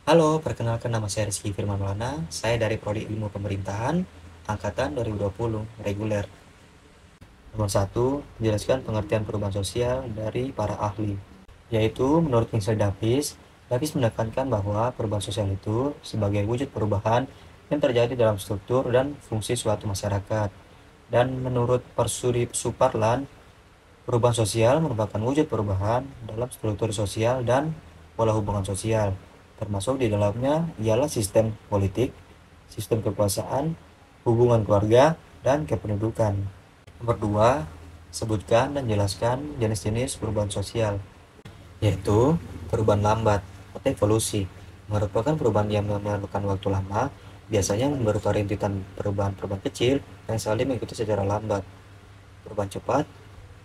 Halo, perkenalkan nama saya Rizky Firman Maulana. Saya dari Prodi Ilmu Pemerintahan, Angkatan 2020, reguler. Nomor 1, jelaskan pengertian perubahan sosial dari para ahli. Yaitu, menurut Kingsley Davis menekankan bahwa perubahan sosial itu sebagai wujud perubahan yang terjadi dalam struktur dan fungsi suatu masyarakat. Dan menurut Persudi Suparlan, perubahan sosial merupakan wujud perubahan dalam struktur sosial dan pola hubungan sosial, termasuk di dalamnya ialah sistem politik, sistem kekuasaan, hubungan keluarga, dan kependudukan. Nomor 2, sebutkan dan jelaskan jenis-jenis perubahan sosial, yaitu perubahan lambat atau evolusi, merupakan perubahan yang memerlukan waktu lama, biasanya berupa rintitan perubahan-perubahan kecil yang saling mengikuti secara lambat. Perubahan cepat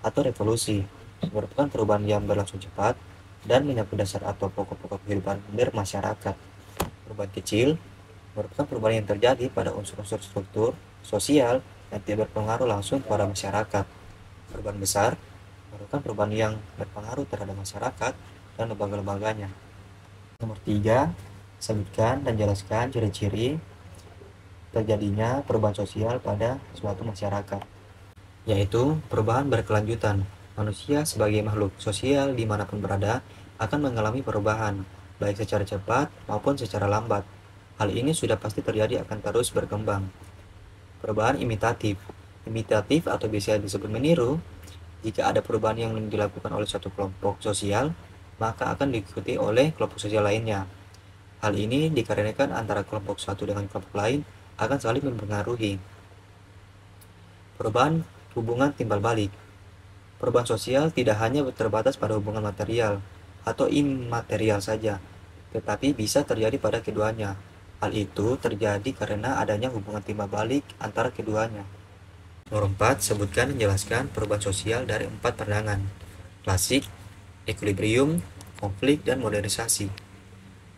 atau revolusi merupakan perubahan yang berlangsung cepat dan menyapu dasar atau pokok-pokok kehidupan bermasyarakat. Perubahan kecil merupakan perubahan yang terjadi pada unsur-unsur struktur sosial yang tidak berpengaruh langsung kepada masyarakat. Perubahan besar merupakan perubahan yang berpengaruh terhadap masyarakat dan lembaga-lembaganya. Nomor 3, sebutkan dan jelaskan ciri-ciri terjadinya perubahan sosial pada suatu masyarakat, yaitu perubahan berkelanjutan. Manusia sebagai makhluk sosial dimanapun berada akan mengalami perubahan, baik secara cepat maupun secara lambat. Hal ini sudah pasti terjadi akan terus berkembang. Perubahan imitatif. Imitatif atau biasa disebut meniru, jika ada perubahan yang dilakukan oleh suatu kelompok sosial, maka akan diikuti oleh kelompok sosial lainnya. Hal ini dikarenakan antara kelompok satu dengan kelompok lain akan saling mempengaruhi. Perubahan hubungan timbal balik. Perubahan sosial tidak hanya terbatas pada hubungan material atau imaterial saja, tetapi bisa terjadi pada keduanya. Hal itu terjadi karena adanya hubungan timbal balik antara keduanya. Nomor 4, sebutkan dan jelaskan perubahan sosial dari 4 pandangan: klasik, equilibrium, konflik, dan modernisasi.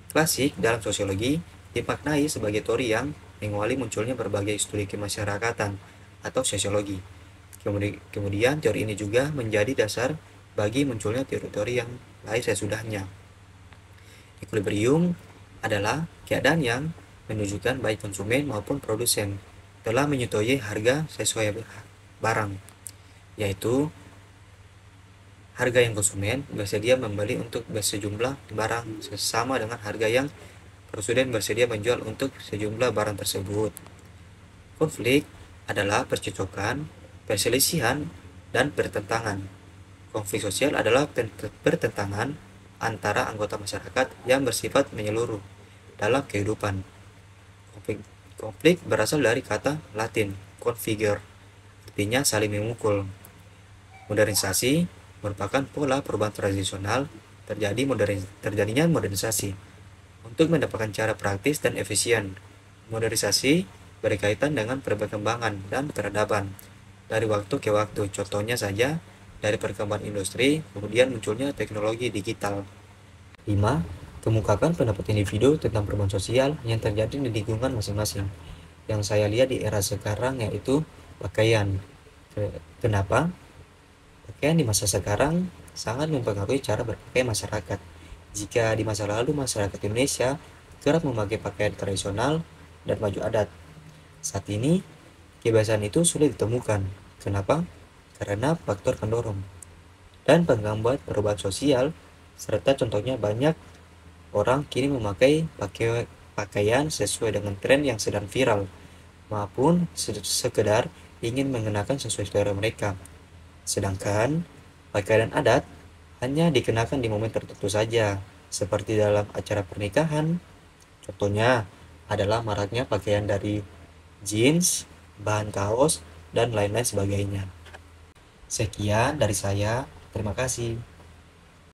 Klasik dalam sosiologi dimaknai sebagai teori yang mengawali munculnya berbagai studi kemasyarakatan atau sosiologi. Kemudian teori ini juga menjadi dasar bagi munculnya teori-teori yang lain sesudahnya. Equilibrium adalah keadaan yang menunjukkan baik konsumen maupun produsen telah menyetujui harga sesuai barang, yaitu harga yang konsumen bersedia membeli untuk sejumlah barang sama dengan harga yang produsen bersedia menjual untuk sejumlah barang tersebut. Konflik adalah percekcokan, perselisihan, dan pertentangan. Konflik sosial adalah pertentangan antara anggota masyarakat yang bersifat menyeluruh dalam kehidupan. Konflik berasal dari kata Latin configere, artinya saling memukul. Modernisasi merupakan pola perubahan tradisional terjadinya modernisasi untuk mendapatkan cara praktis dan efisien. Modernisasi berkaitan dengan perkembangan dan peradaban dari waktu ke waktu. Contohnya saja dari perkembangan industri, kemudian munculnya teknologi digital. 5. Kemukakan pendapat individu tentang perubahan sosial yang terjadi di lingkungan masing-masing. Yang saya lihat di era sekarang yaitu pakaian. Kenapa? Pakaian di masa sekarang sangat mempengaruhi cara berpakaian masyarakat. Jika di masa lalu masyarakat Indonesia kerap memakai pakaian tradisional dan baju adat, saat ini kebiasaan itu sulit ditemukan. Kenapa? Karena faktor pendorong dan penggambar perubahan sosial, serta contohnya banyak orang kini memakai pakaian sesuai dengan tren yang sedang viral, maupun sekedar ingin mengenakan sesuai selera mereka. Sedangkan pakaian adat hanya dikenakan di momen tertentu saja, seperti dalam acara pernikahan. Contohnya adalah maraknya pakaian dari jeans, bahan kaos, dan lain-lain sebagainya. Sekian dari saya, terima kasih.